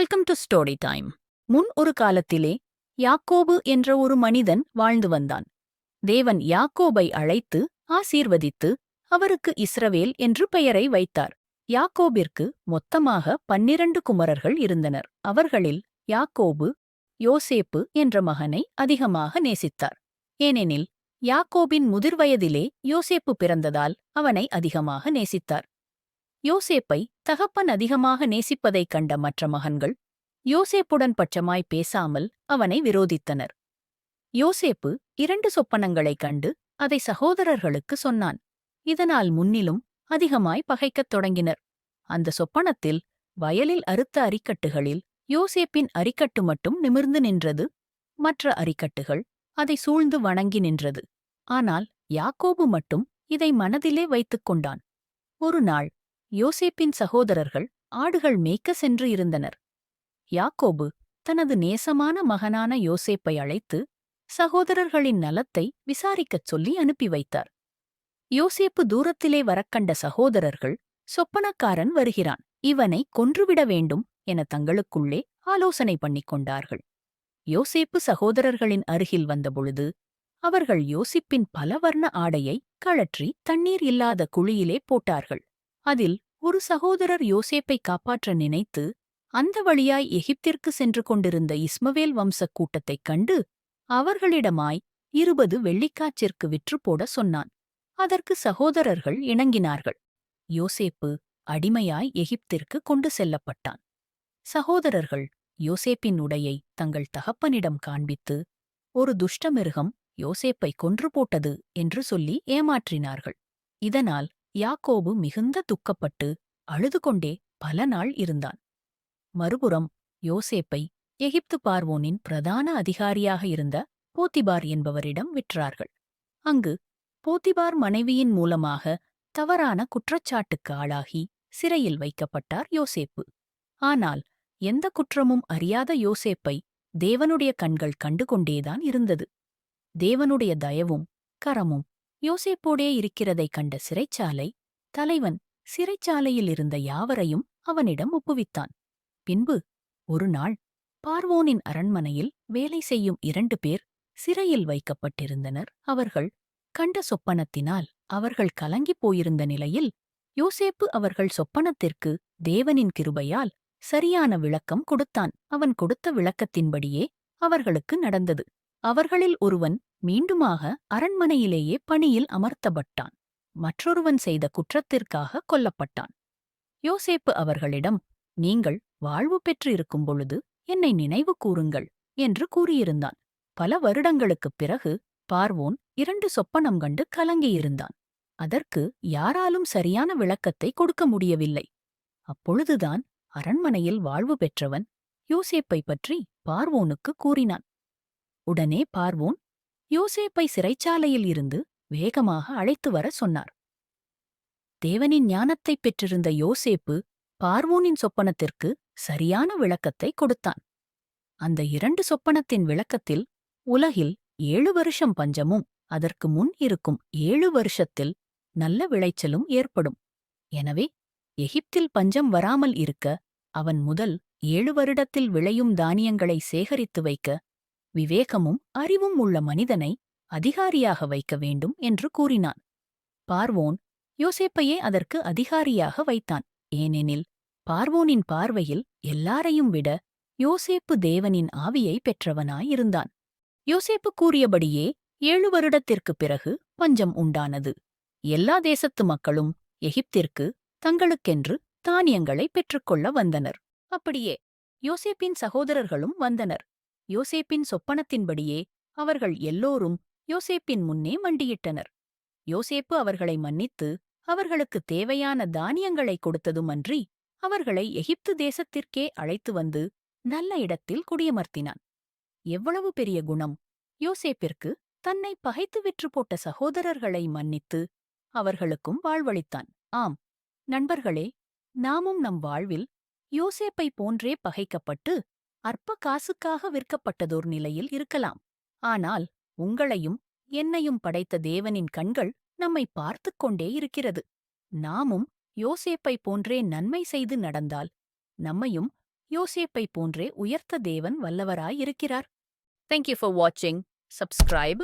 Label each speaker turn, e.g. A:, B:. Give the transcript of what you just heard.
A: Welcome to story time. முன் ஒரு காலத்திலே யாக்கோபு என்ற ஒரு மனிதன் வாழ்ந்து வந்தான். தேவன் யாக்கோபை அழைத்து ஆசீர்வதித்து அவருக்கு இஸ்ரவேல் என்று பெயரை வைத்தார். யாக்கோபிற்கு மொத்தமாக 12 குமரர்கள் இருந்தனர். அவர்களில் யாக்கோபு யோசேப்பு என்ற மகனை அதிகமாக நேசித்தார். ஏனெனில் யாக்கோபின் முதிர்வயதிலே யோசேப்பு பிறந்ததால் அவனை அதிகமாக நேசித்தார். யோசேப்பை தகப்பன் அதிகமாக நேசிப்பதைக் கண்ட மற்ற மகன்கள் யோசேப்புடன் பட்சமாய் பேசாமல் அவனை விரோதித்தனர். யோசேப்பு 2 சொப்பனங்களைக் கண்டு அதை சகோதரர்களுக்கு சொன்னான். இதனால் முன்னிலும் அதிகமாய் பகைக்கத் தொடங்கினர். அந்த சொப்பனத்தில் வயலில் அறுத்த அரிக்கட்டுகளில் யோசேப்பின் அரிக்கட்டு மட்டும் நிமிர்ந்து நின்றது. மற்ற அரிக்கட்டுகள் அதை சூழ்ந்து வணங்கி நின்றது. ஆனால் யாக்கோபு மட்டும் இதை மனதிலே வைத்துக் கொண்டான். ஒரு நாள் யோசேப்பின் சகோதரர்கள் ஆடுகள் மேய்க்க சென்று இருந்தனர். யாக்கோபு தனது நேசமான மகனான யோசேப்பை அழைத்து சகோதரர்களின் நலத்தை விசாரிக்கச் சொல்லி அனுப்பி வைத்தார். யோசேப்பு தூரத்திலே வரக்கண்ட சகோதரர்கள், சொப்பனக்காரன் வருகிறான், இவனை கொன்றுவிட வேண்டும் என தங்களுக்குள்ளே ஆலோசனை பண்ணிக் கொண்டார்கள். யோசேப்பு சகோதரர்களின் அருகில் வந்தபொழுது அவர்கள் யோசிப்பின் பலவர்ண ஆடையை கழற்றி தண்ணீர் இல்லாத குழியிலே போட்டார்கள். அதில் ஒரு சகோதரர் யோசேப்பை காப்பாற்ற நினைத்து அந்த வழியாய் எகிப்திற்கு சென்று கொண்டிருந்த இஸ்மவேல் வம்சக் கூட்டத்தைக் கண்டு அவர்களிடமாய் 20 வெள்ளிக்காச்சிற்கு விற்று போட சொன்னான். அதற்கு சகோதரர்கள் இணங்கினார்கள். யோசேப்பு அடிமையாய் எகிப்திற்கு கொண்டு செல்லப்பட்டான். சகோதரர்கள் யோசேப்பின் உடையை தங்கள் தகப்பனிடம் காண்பித்து ஒரு துஷ்டமிருகம் யோசேப்பை கொன்று போட்டது என்று சொல்லி ஏமாற்றினார்கள். இதனால் யாக்கோபு மிகுந்த துக்கப்பட்டு அழுது கொண்டே பல நாள் இருந்தான். மறுபுறம் யோசேப்பை எகிப்து பார்வோனின் பிரதான அதிகாரியாக இருந்த போத்திபார் என்பவரிடம் விற்றார்கள். அங்கு போத்திபார் மனைவியின் மூலமாக தவறான குற்றச்சாட்டுக்கு ஆளாகி சிறையில் வைக்கப்பட்டார் யோசேப்பு. ஆனால் எந்த குற்றமும் அறியாத யோசேப்பை தேவனுடைய கண்கள் கண்டுகொண்டேதான் இருந்தது. தேவனுடைய தயவும் கரமும் யோசேப்போடே இருக்கிறதைக் கண்ட சிறைச்சாலை தலைவன் சிறைச்சாலையில் இருந்த யாவரையும் அவனிடம் ஒப்புவித்தான். பின்பு ஒரு நாள் பார்வோனின் அரண்மனையில் வேலை செய்யும் 2 பேர் சிறையில் வைக்கப்பட்டிருந்தனர். அவர்கள் கண்ட சொப்பனத்தினால் அவர்கள் கலங்கிப் போயிருந்த நிலையில் யோசேப்பு அவர்கள் சொப்பனத்திற்கு தேவனின் கிருபையால் சரியான விளக்கம் கொடுத்தான். அவன் கொடுத்த விளக்கத்தின்படியே அவர்களுக்கு நடந்தது. அவர்களில் ஒருவன் மீண்டுமாக அரண்மனையிலேயே பணியில் அமர்த்தப்பட்டான். மற்றொருவன் செய்த குற்றத்திற்காக கொல்லப்பட்டான். யோசேப்பு அவர்களிடம், நீங்கள் வாழ்வு பெற்றிருக்கும் பொழுது என்னை நினைவு கூறுங்கள் என்று கூறியிருந்தான். பல வருடங்களுக்குப் பிறகு பார்வோன் 2 சொப்பனம் கண்டு கலங்கியிருந்தான். அதற்கு யாராலும் சரியான விளக்கத்தை கொடுக்க முடியவில்லை. அப்பொழுதுதான் அரண்மனையில் வாழ்வு பெற்றவன் யோசேப்பை பற்றி பார்வோனுக்கு கூறினான். உடனே பார்வோன் யோசேப்பை சிறைச்சாலையில் இருந்து வேகமாக அழைத்து வர சொன்னார். தேவனின் ஞானத்தைப் பெற்றிருந்த யோசேப்பு பார்வோனின் சொப்பனத்திற்கு சரியான விளக்கத்தை கொடுத்தான். அந்த 2 சொப்பனத்தின் விளக்கத்தில் உலகில் 7 வருஷம் பஞ்சமும் அதற்கு முன் இருக்கும் 7 வருஷத்தில் நல்ல விளைச்சலும் ஏற்படும். எனவே எகிப்தில் பஞ்சம் வராமல் இருக்க அவன் முதல் 7 வருடத்தில் விளையும் தானியங்களை சேகரித்து வைக்க விவேகமும் அறிவும் உள்ள மனிதனை அதிகாரியாக வைக்க வேண்டும் என்று கூறினான். பார்வோன் யோசேப்பையே அதற்கு அதிகாரியாக வைத்தான். ஏனெனில் பார்வோனின் பார்வையில் எல்லாரையும் விட யோசேப்பு தேவனின் ஆவியை பெற்றவனாயிருந்தான். யோசேப்பு கூறியபடியே 7 வருடத்திற்குப் பிறகு பஞ்சம் உண்டானது. எல்லா தேசத்து மக்களும் எகிப்திற்கு தங்களுக்கென்று தானியங்களை பெற்றுக்கொள்ள வந்தனர். அப்படியே யோசேப்பின் சகோதரர்களும் வந்தனர். யோசேப்பின் சொப்பனத்தின்படியே அவர்கள் எல்லோரும் யோசேப்பின் முன்னே மண்டியிட்டனர். யோசேப்பு அவர்களை மன்னித்து அவர்களுக்குத் தேவையான தானியங்களை கொடுத்ததுமன்றி அவர்களை எகிப்து தேசத்திற்கே அழைத்து வந்து நல்ல இடத்தில் குடியமர்த்தினான். எவ்வளவு பெரிய குணம்! யோசேப்பிற்கு தன்னை பகைத்து விற்று போட்ட சகோதரர்களை மன்னித்து அவர்களுக்கும் வாழ்வளித்தான். ஆம் நண்பர்களே, நாமும் நம் வாழ்வில் யோசேப்பை போன்றே பகைக்கப்பட்டு அற்ப காசுக்காக விற்கப்பட்டதோர் நிலையில் இருக்கலாம். ஆனால் உங்களையும் என்னையும் படைத்த தேவனின் கண்கள் நம்மை பார்த்துக் கொண்டே இருக்கிறது. நாமும் யோசேப்பை போன்றே நன்மை செய்து நடந்தால் நம்மையும் யோசேப்பை போன்றே உயர்த்த தேவன் வல்லவராயிருக்கிறார். Thank you for watching. Subscribe